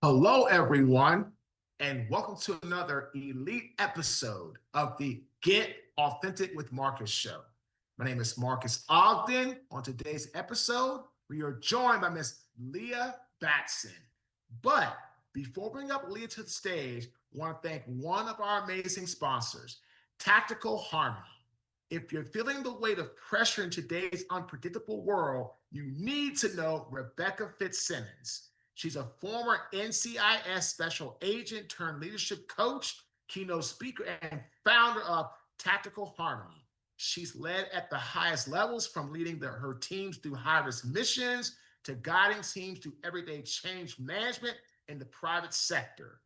Hello, everyone, and welcome to another elite episode of the Get Authentic with Marques show. My name is Marques Ogden. On today's episode, we are joined by Miss Leah Baston. But before bringing up Leah to the stage, I want to thank one of our amazing sponsors, Tactical Harmony. If you're feeling the weight of pressure in today's unpredictable world, you need to know Rebecca Fitzsimmons. She's a former NCIS special agent turned leadership coach, keynote speaker, and founder of Tactical Harmony. She's led at the highest levels, from leading her teams through high-risk missions to guiding teams through everyday change management in the private sector.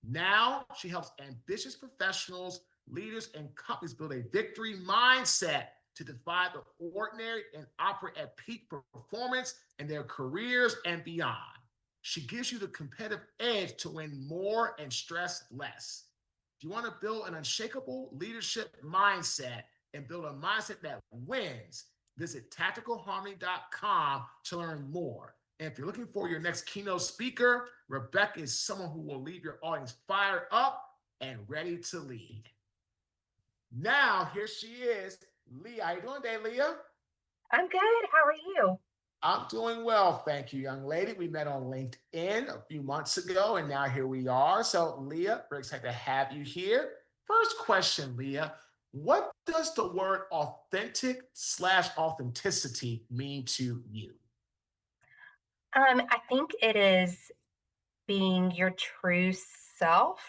Now she helps ambitious professionals, leaders, and companies build a victory mindset to defy the ordinary and operate at peak performance in their careers and beyond. She gives you the competitive edge to win more and stress less. If you want to build an unshakable leadership mindset and build a mindset that wins, visit tacticalharmony.com to learn more. And if you're looking for your next keynote speaker, Rebecca is someone who will leave your audience fired up and ready to lead. Now, here she is, Leah. How you doing today, Leah? I'm good. How are you? I'm doing well, thank you, young lady. We met on LinkedIn a few months ago, and now here we are. So, Leah, we're excited to have you here. First question, Leah. What does the word authentic/authenticity mean to you? I think it is being your true self,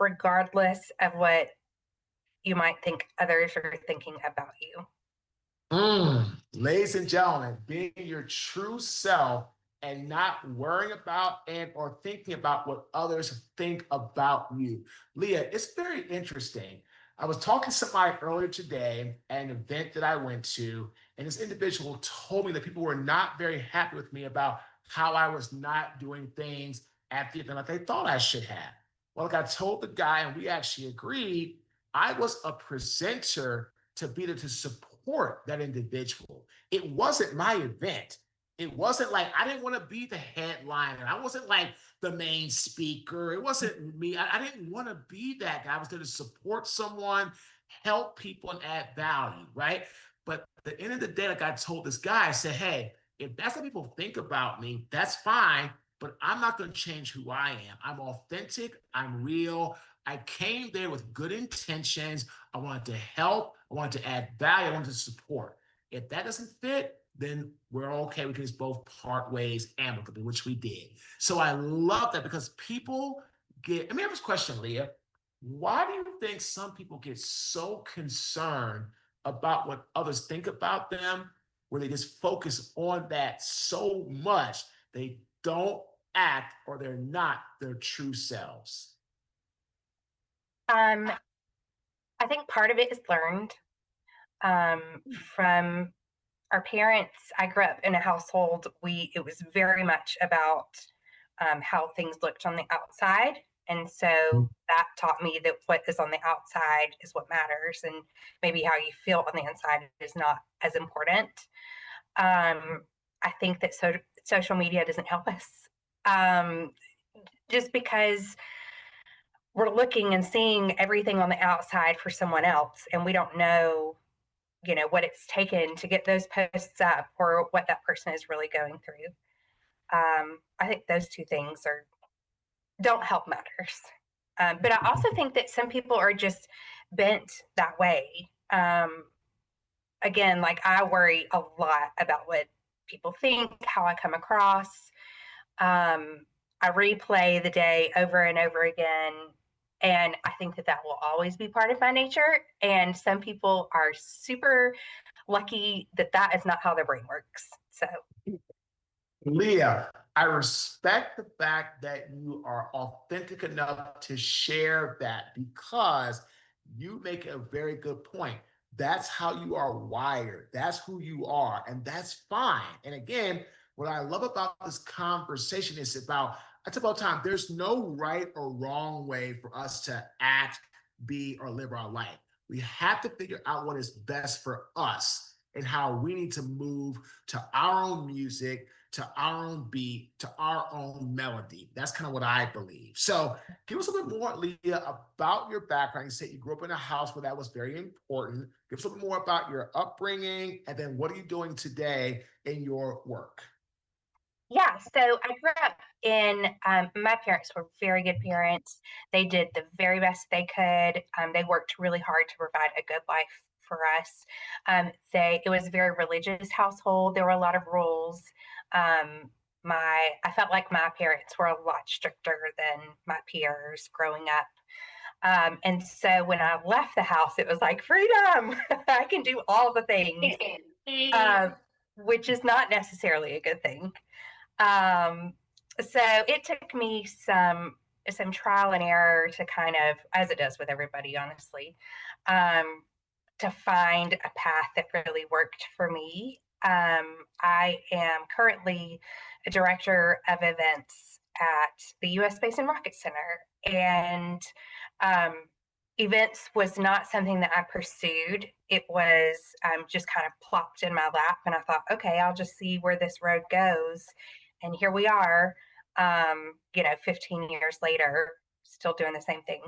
regardless of what you might think others are thinking about you. Ladies and gentlemen, being your true self and not worrying about and or thinking about what others think about you. Leah, it's very interesting. I was talking to somebody earlier today at an event that I went to, and this individual told me that people were not very happy with me about how I was not doing things at the event like they thought I should have. Well, like I told the guy, and we actually agreed, I was a presenter to be there to support that individual. It wasn't my event. It wasn't like I didn't want to be the headliner. I wasn't like the main speaker. It wasn't me. I didn't want to be that guy. I was there to support someone, help people, and add value, right? But at the end of the day, like I told this guy, I said, hey, if that's what people think about me, that's fine. But I'm not going to change who I am. I'm authentic. I'm real. I came there with good intentions. I wanted to help. I wanted to add value. I wanted to support. If that doesn't fit, then we're okay. We can just both part ways amicably, which we did. So I love that because people get, let me have this question, Leah. Why do you think some people get so concerned about what others think about them, where they just focus on that so much they don't act or they're not their true selves? Um, I think part of it is learned from our parents. I grew up in a household, it was very much about how things looked on the outside. And so that taught me that what is on the outside is what matters, and maybe how you feel on the inside is not as important. I think that social media doesn't help us, just because we're looking and seeing everything on the outside for someone else, and we don't know, what it's taken to get those posts up or what that person is really going through. I think those two things don't help matters. But I also think that some people are just bent that way. Again, like I worry a lot about what people think, how I come across. I replay the day over and over again. And I think that will always be part of my nature. And some people are super lucky that is not how their brain works. So, Leah, I respect the fact that you are authentic enough to share that because you make a very good point. That's how you are wired. That's who you are, and that's fine. And again, what I love about this conversation is it's about time. There's no right or wrong way for us to act, be, or live our life. We have to figure out what is best for us and how we need to move to our own music, to our own beat, to our own melody. That's kind of what I believe. So give us a little bit more, Leah, about your background. You said you grew up in a house where that was very important. Give us a little bit more about your upbringing, and then what are you doing today in your work? Yeah, so I grew up in, my parents were very good parents. They did the very best they could. They worked really hard to provide a good life for us. It was a very religious household. There were a lot of rules. I felt like my parents were a lot stricter than my peers growing up. And so when I left the house, it was like freedom. I can do all the things, um, which is not necessarily a good thing. Um, so it took me some trial and error to kind of, as it does with everybody, honestly, um, to find a path that really worked for me. I am currently a director of events at the U.S. Space and Rocket Center, and um, events was not something that I pursued. It was just kind of plopped in my lap, and I thought, okay, I'll just see where this road goes. And here we are, 15 years later, still doing the same thing.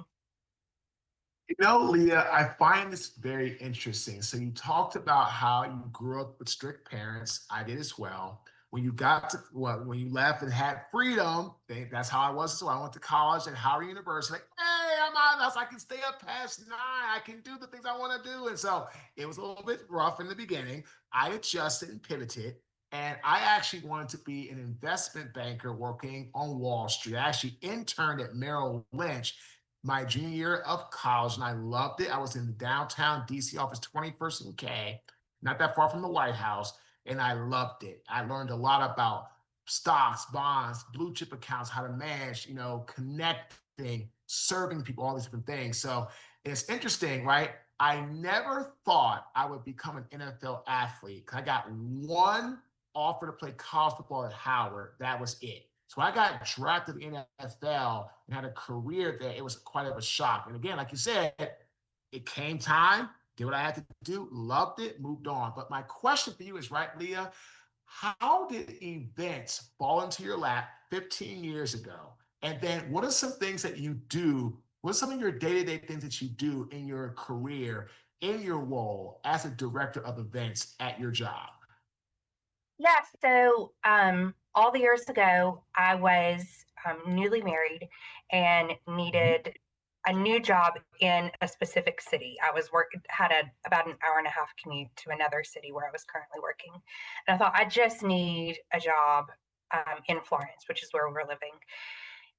You know, Leah, I find this very interesting. So you talked about how you grew up with strict parents. I did as well. When you got to when you left and had freedom, that's how I was. So I went to college at Howard University. Like, hey, I'm out of the house. I can stay up past 9. I can do the things I want to do. And so it was a little bit rough in the beginning. I adjusted and pivoted. And I actually wanted to be an investment banker working on Wall Street. I actually interned at Merrill Lynch my junior year of college, and I loved it. I was in the downtown DC office, 21st and K, not that far from the White House, and I loved it. I learned a lot about stocks, bonds, blue chip accounts, how to manage, connecting, serving people, all these different things. So it's interesting, right? I never thought I would become an NFL athlete. I got one offer to play college football at Howard. That was it. So I got drafted in the NFL and had a career there. It was quite of a shock. And again, like you said, it came time, did what I had to do, loved it, moved on. But my question for you is, right, Leah, how did events fall into your lap 15 years ago? And then what are some things that you do? What are some of your day-to-day things that you do in your career, in your role as a director of events at your job? Yeah, so all the years ago, I was newly married and Mhm. needed a new job in a specific city. I was had about an hour and a half commute to another city where I was currently working, and I thought I just need a job in Florence, which is where we're living.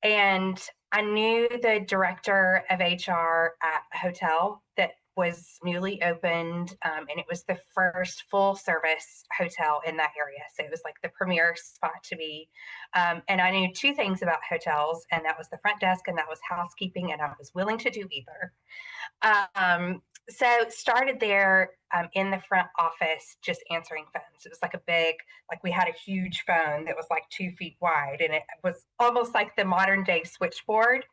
And I knew the director of HR at a hotel that was newly opened, and it was the first full service hotel in that area. So it was like the premier spot to be. And I knew two things about hotels, and that was the front desk and that was housekeeping, and I was willing to do either. So started there in the front office, just answering phones. It was like a big, like we had a huge phone that was like 2 feet wide, and it was almost like the modern day switchboard.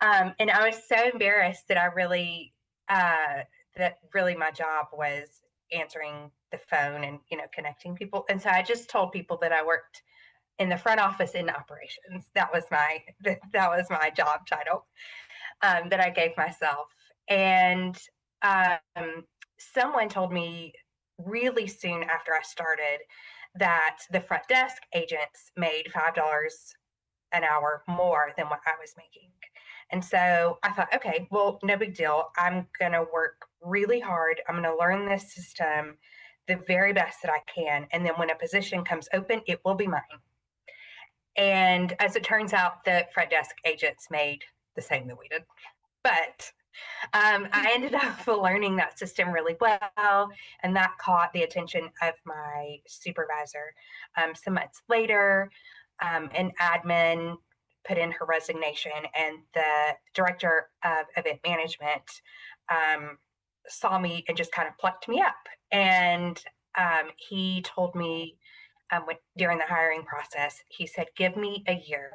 And I was so embarrassed that that really my job was answering the phone and connecting people. And so I just told people that I worked in the front office in operations. That was my job title that I gave myself. And someone told me really soon after I started that the front desk agents made $5 an hour more than what I was making. And so I thought, okay, well, no big deal. I'm going to work really hard. I'm going to learn this system the very best that I can. And then when a position comes open, it will be mine. And as it turns out, the front desk agents made the same that we did. But I ended up learning that system really well, and that caught the attention of my supervisor. Some months later, an admin put in her resignation, and the director of event management um, saw me and just kind of plucked me up. And he told me during the hiring process, he said, "Give me a year.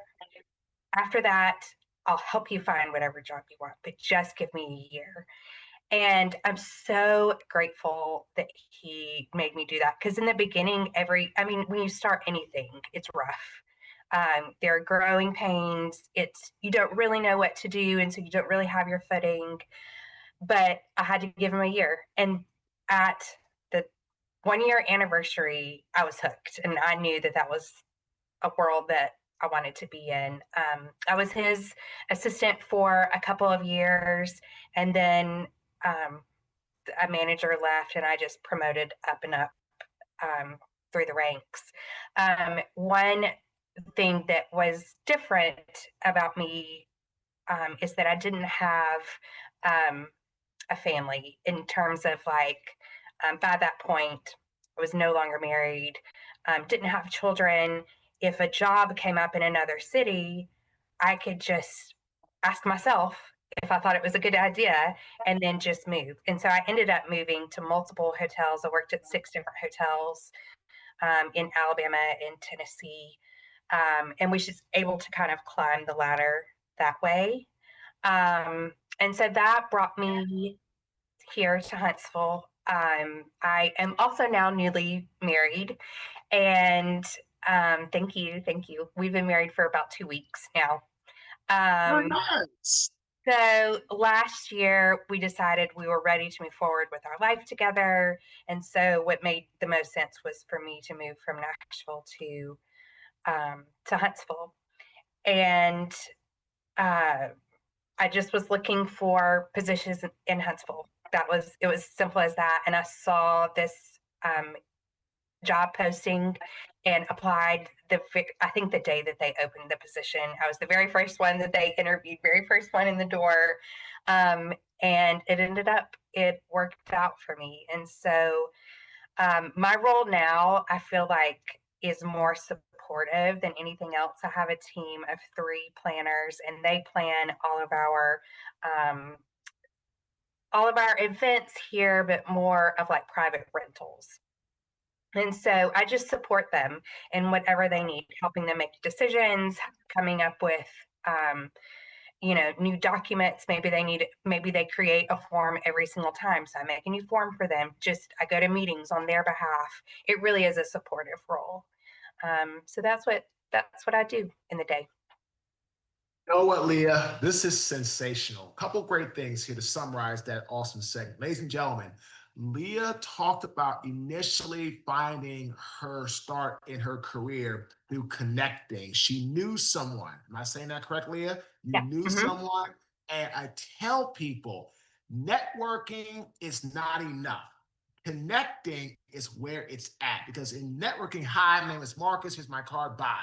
After that, I'll help you find whatever job you want, but just give me a year." And I'm so grateful that he made me do that because in the beginning, when you start anything, it's rough. There are growing pains. You don't really know what to do, and so you don't really have your footing. But I had to give him a year, and at the 1 year anniversary, I was hooked, and I knew that that was a world that I wanted to be in. I was his assistant for a couple of years, and then um, a manager left, and I just promoted up and up um, through the ranks. One thing that was different about me is that I didn't have um, a family in terms of by that point, I was no longer married, didn't have children. If a job came up in another city, I could just ask myself if I thought it was a good idea and then just move. And so I ended up moving to multiple hotels. I worked at 6 different hotels in Alabama and Tennessee. And was just able to kind of climb the ladder that way. And so that brought me here to Huntsville. I am also now newly married, and thank you. We've been married for about 2 weeks now. Very Um, nice. so last year we decided we were ready to move forward with our life together, and so what made the most sense was for me to move from Nashville to Huntsville, and uh, I just was looking for positions in Huntsville. It was simple as that. And I saw this um, job posting and applied I think the day that they opened the position. I was the very first one that they interviewed, very first one in the door. Um, and it worked out for me. And so my role now, I feel like, is more supportive than anything else. I have a team of 3 planners, and they plan um, all of our events here, but more of like private rentals. And so I just support them in whatever they need, helping them make decisions, coming up with um, new documents. Maybe they create a form every single time, so I make a new form for them. Just I go to meetings on their behalf. It really is a supportive role. So that's what I do in the day. You know what, Leah? This is sensational. Couple great things here to summarize that awesome segment. Ladies and gentlemen, Leah talked about initially finding her start in her career through connecting. She knew someone. Am I saying that correctly, Leah? You Yeah. knew Hmm. someone. And I tell people, networking is not enough. Connecting is where it's at. Because in networking, hi, my name is Marques. Here's my card. Bye.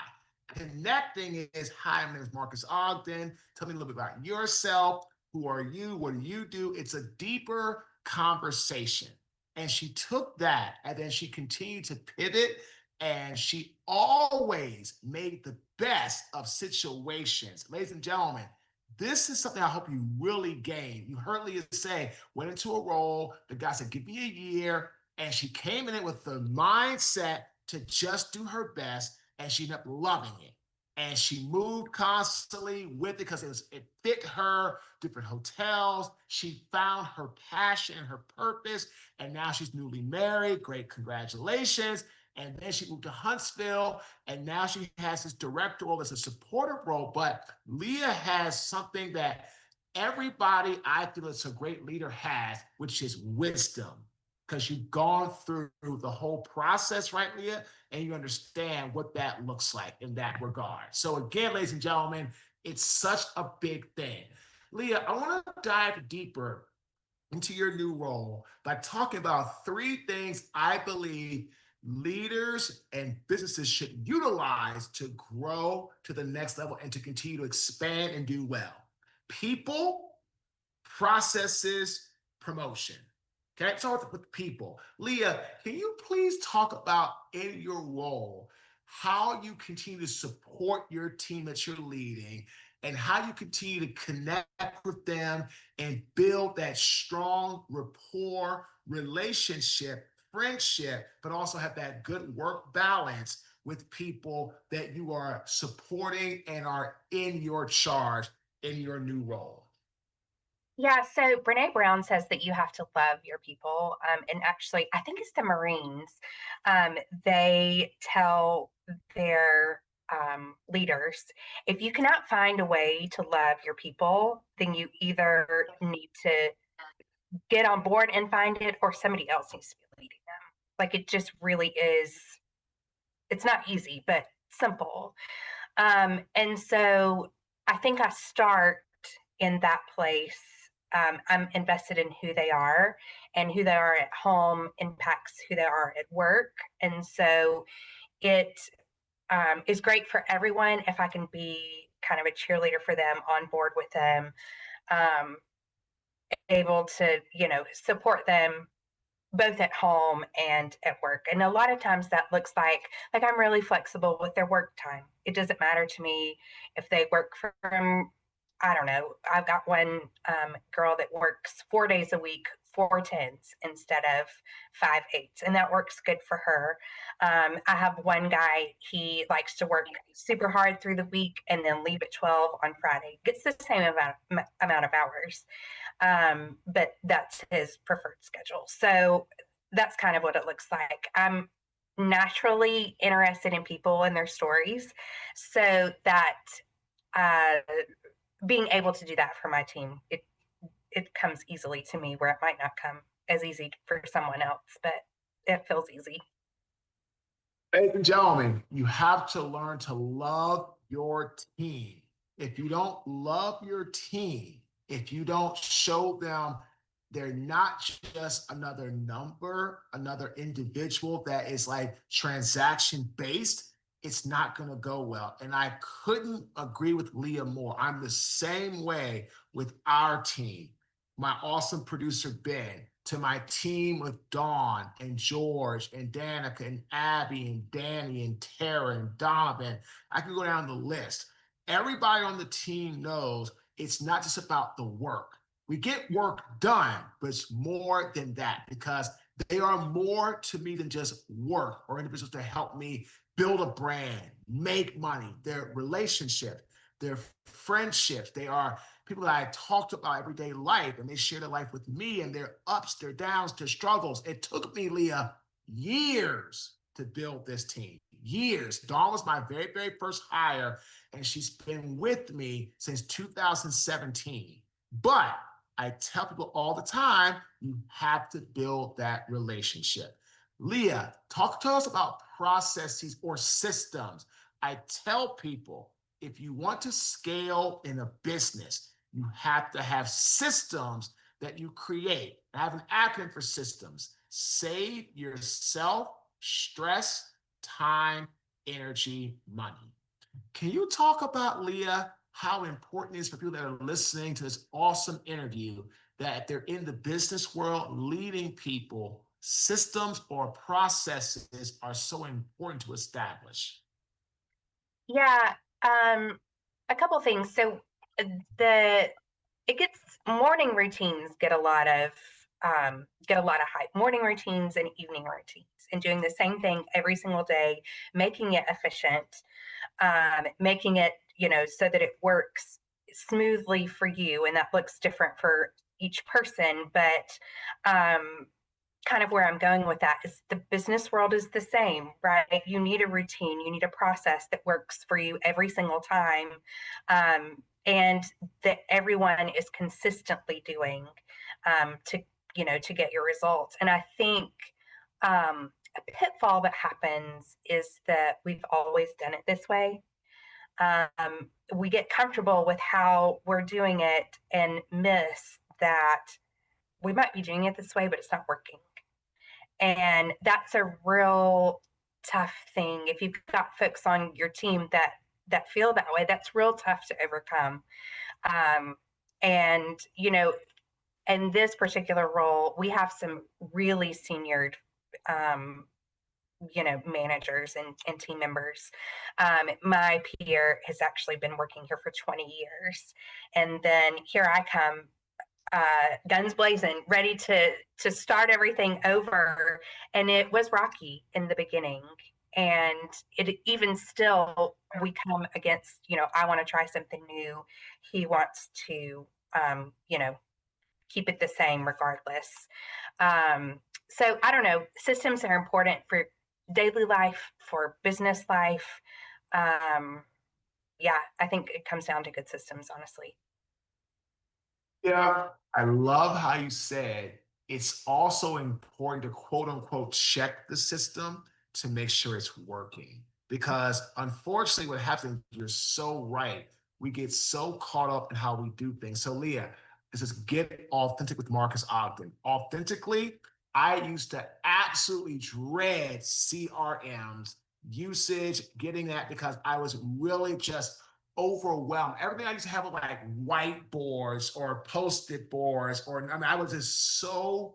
Connecting is, hi, my name is Marques Ogden. Tell me a little bit about yourself. Who are you? What do you do? It's a deeper conversation. And she took that and then she continued to pivot and she always made the best of situations. Ladies and gentlemen, this is something I hope you really gain. You heard Leah say, went into a role, the guy said, give me a year. And she came in it with the mindset to just do her best and she ended up loving it. And she moved constantly with it because it fit her, different hotels. She found her passion and her purpose. And now she's newly married. Great, congratulations. And then she moved to Huntsville, and now she has this director role as a supportive role. But Leah has something that everybody I feel is a great leader has, which is wisdom. Because you've gone through the whole process, right, Leah? And you understand what that looks like in that regard. So, again, ladies and gentlemen, it's such a big thing. Leah, I want to dive deeper into your new role by talking about 3 things I believe leaders and businesses should utilize to grow to the next level and to continue to expand and do well: people, processes, promotion. Okay, start with people. Leah, can you please talk about in your role how you continue to support your team that you're leading and how you continue to connect with them and build that strong rapport, relationship, friendship, but also have that good work balance with people that you are supporting and are in your charge in your new role? Yeah, so Brene Brown says that you have to love your people. And actually, I think it's the Marines. They tell their leaders, if you cannot find a way to love your people, then you either need to get on board and find it, or somebody else needs to be leading them. Like it just really is, it's not easy, but simple. And so I think I start in that place. I'm invested in who they are, and who they are at home impacts who they are at work. And so it is great for everyone if I can be kind of a cheerleader for them, on board with them, um, able to, support them both at home and at work. And a lot of times that looks like I'm really flexible with their work time. It doesn't matter to me if they work from, I don't know. I've got one girl that works 4 days a week, 4 10s instead of 5 8s, and that works good for her. I have one guy, he likes to work super hard through the week and then leave at 12 on Friday. Gets the same amount of hours, but that's his preferred schedule. So that's kind of what it looks like. I'm naturally interested in people and their stories, so that uh, being able to do that for my team, it comes easily to me, where it might not come as easy for someone else, but it feels easy. Ladies and gentlemen, you have to learn to love your team. If you don't love your team, if you don't show them they're not just another number, another individual that is like transaction based, it's not going to go well. And I couldn't agree with Leah more. I'm the same way with our team. My awesome producer, Ben, to my team with Dawn and George and Danica and Abby and Danny and Tara and Donovan. I can go down the list. Everybody on the team knows it's not just about the work. We get work done, but it's more than that, because they are more to me than just work or individuals to help me build a brand, make money, their relationship, their friendships. They are people that I talked about everyday life, and they share their life with me and their ups, their downs, their struggles. It took me, Leah, years to build this team. Years. Dawn was my very, very first hire, and she's been with me since 2017. But I tell people all the time, you have to build that relationship. Leah, talk to us about processes or systems. I tell people, if you want to scale in a business, you have to have systems that you create. I have an acronym for systems: save yourself stress, time, energy, money. Can you talk about, Leah, how important it is for people that are listening to this awesome interview, that they're in the business world leading people, systems or processes are so important to establish? Yeah, a couple things. So uh, the it gets morning routines get a lot of hype. Morning routines and evening routines, and doing the same thing every single day, making it efficient, making it, so that it works smoothly for you, and that looks different for each person. But kind of where I'm going with that is the business world is the same, right? You need a routine, you need a process that works for you every single time, and that everyone is consistently doing, to get your results. And I think a pitfall that happens is that we've always done it this way. We get comfortable with how we're doing it and miss that we might be doing it this way, but it's not working. And that's a real tough thing. If you've got folks on your team that feel that way, that's real tough to overcome. And in this particular role, we have some really senior um, managers and team members. My peer has actually been working here for 20 years, and then here I come, guns blazing, ready to start everything over. And it was rocky in the beginning, and it even still, we come against, I want to try something new. He wants to, keep it the same regardless. So I don't know. Systems are important for daily life, for business life. Yeah, I think it comes down to good systems, honestly. Yeah, I love how you said it's also important to quote unquote check the system to make sure it's working. Because unfortunately, what happens, you're so right. We get so caught up in how we do things. So, Leah, this is Get Authentic with Marques Ogden. Authentically, I used to absolutely dread CRMs, usage, getting that because I was really just overwhelmed. Everything I used to have was like whiteboards or post-it boards, or I mean, I was just so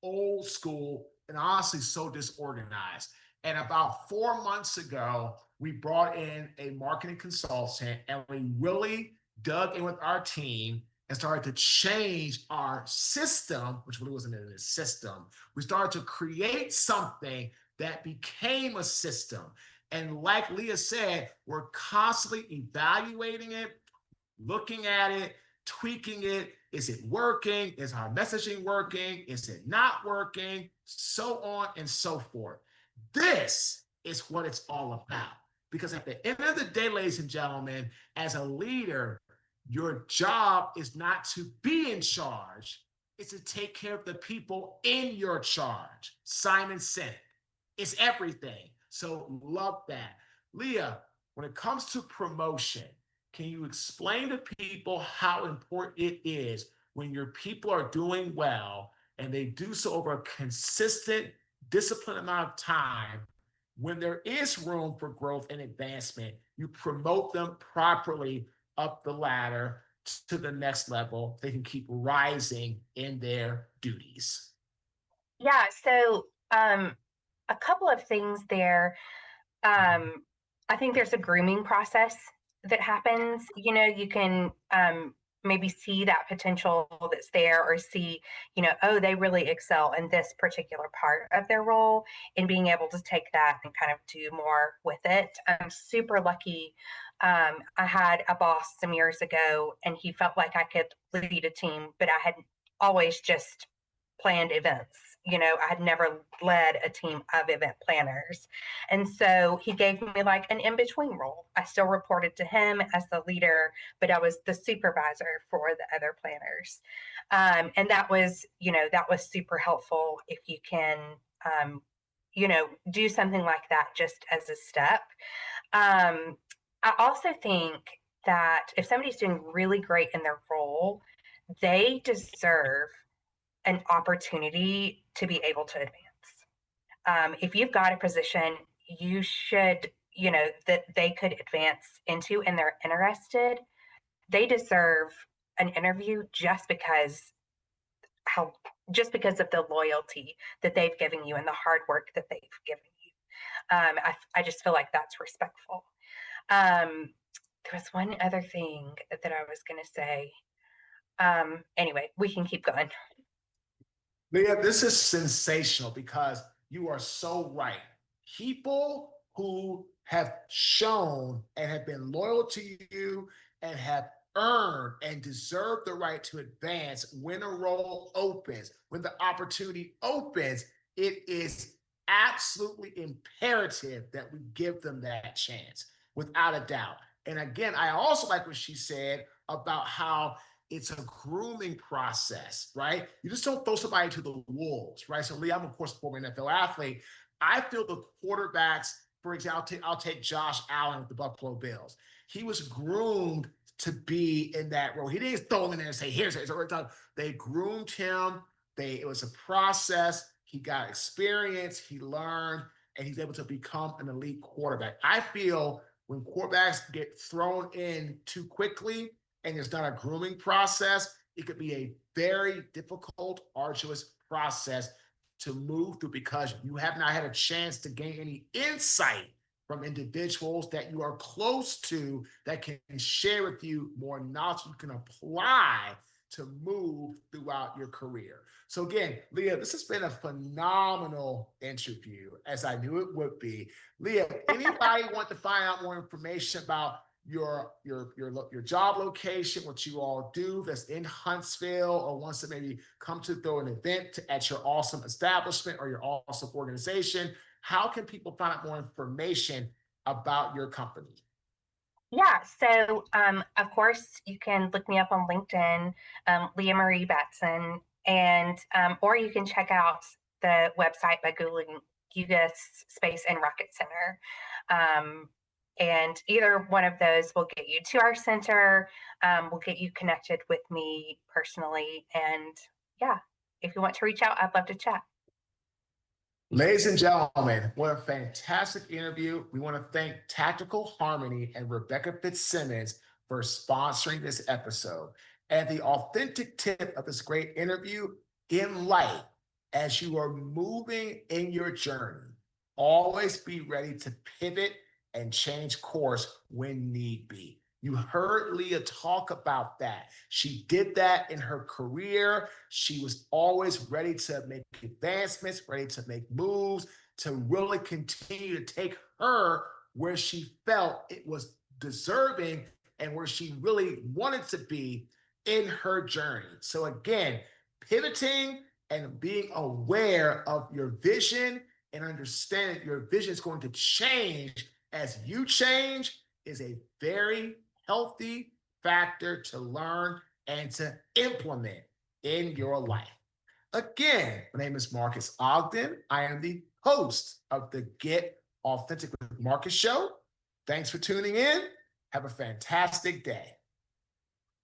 old school and honestly so disorganized. And about 4 months ago, we brought in a marketing consultant and we really dug in with our team and started to change our system, which really wasn't a system. We started to create something that became a system. And like Leah said, we're constantly evaluating it, looking at it, tweaking it. Is it working? Is our messaging working? Is it not working? So on and so forth. This is what it's all about. Because at the end of the day, ladies and gentlemen, as a leader, your job is not to be in charge, it's to take care of the people in your charge. Simon Sinek. It's everything. So love that. Leah, when it comes to promotion, can you explain to people how important it is when your people are doing well and they do so over a consistent, disciplined amount of time? When there is room for growth and advancement, you promote them properly up the ladder to the next level. They can keep rising in their duties. Yeah, so a couple of things there. Um, I think there's a grooming process that happens. You can maybe see that potential that's there, or see, oh, they really excel in this particular part of their role, and being able to take that and kind of do more with it. I'm super lucky. I had a boss some years ago, and he felt like I could lead a team, but I had always just planned events. I had never led a team of event planners. And so he gave me like an in between role. I still reported to him as the leader, but I was the supervisor for the other planners. And that was super helpful if you can, do something like that just as a step. I also think that if somebody's doing really great in their role, they deserve an opportunity to be able to advance. If you've got a position you should, that they could advance into and they're interested, they deserve an interview how just because of the loyalty that they've given you and the hard work that they've given you. I just feel like that's respectful. There was one other thing that I was going to say. Anyway, we can keep going. Leah, this is sensational because you are so right. People who have shown and have been loyal to you and have earned and deserve the right to advance when a role opens, when the opportunity opens, it is absolutely imperative that we give them that chance without a doubt. And again, I also like what she said about how it's a grooming process, right? You just don't throw somebody to the wolves, right? So, Lee, I'm of course a former NFL athlete. I feel the quarterbacks, for example, I'll take Josh Allen with the Buffalo Bills. He was groomed to be in that role. He didn't throw him in there and say, "Here's it." They groomed him. It was a process. He got experience. He learned, and he's able to become an elite quarterback. I feel when quarterbacks get thrown in too quickly, and there's not a grooming process, it could be a very difficult, arduous process to move through because you have not had a chance to gain any insight from individuals that you are close to that can share with you more knowledge you can apply to move throughout your career. So again, Leah, this has been a phenomenal interview, as I knew it would be. Leah, anybody want to find out more information about your job location, what you all do that's in Huntsville, or wants to maybe come to throw an event at your awesome establishment or your awesome organization, how can people find out more information about your company? Yeah, so of course you can look me up on LinkedIn, Leah Marie Batson, and or you can check out the website by googling UGUS Space and Rocket Center. And either one of those will get you to our center, will get you connected with me personally. And yeah, if you want to reach out, I'd love to chat. Ladies and gentlemen, what a fantastic interview. We want to thank Tactical Harmony and Rebecca Fitzsimmons for sponsoring this episode. And the authentic tip of this great interview: in life, as you are moving in your journey, always be ready to pivot and change course when need be. You heard Leah talk about that. She did that in her career. She was always ready to make advancements, ready to make moves, to really continue to take her where she felt it was deserving and where she really wanted to be in her journey. So, again, pivoting and being aware of your vision and understanding your vision is going to change as you change is a very healthy factor to learn and to implement in your life. Again, my name is Marques Ogden. I am the host of the Get Authentic with Marques show. Thanks for tuning in. Have a fantastic day.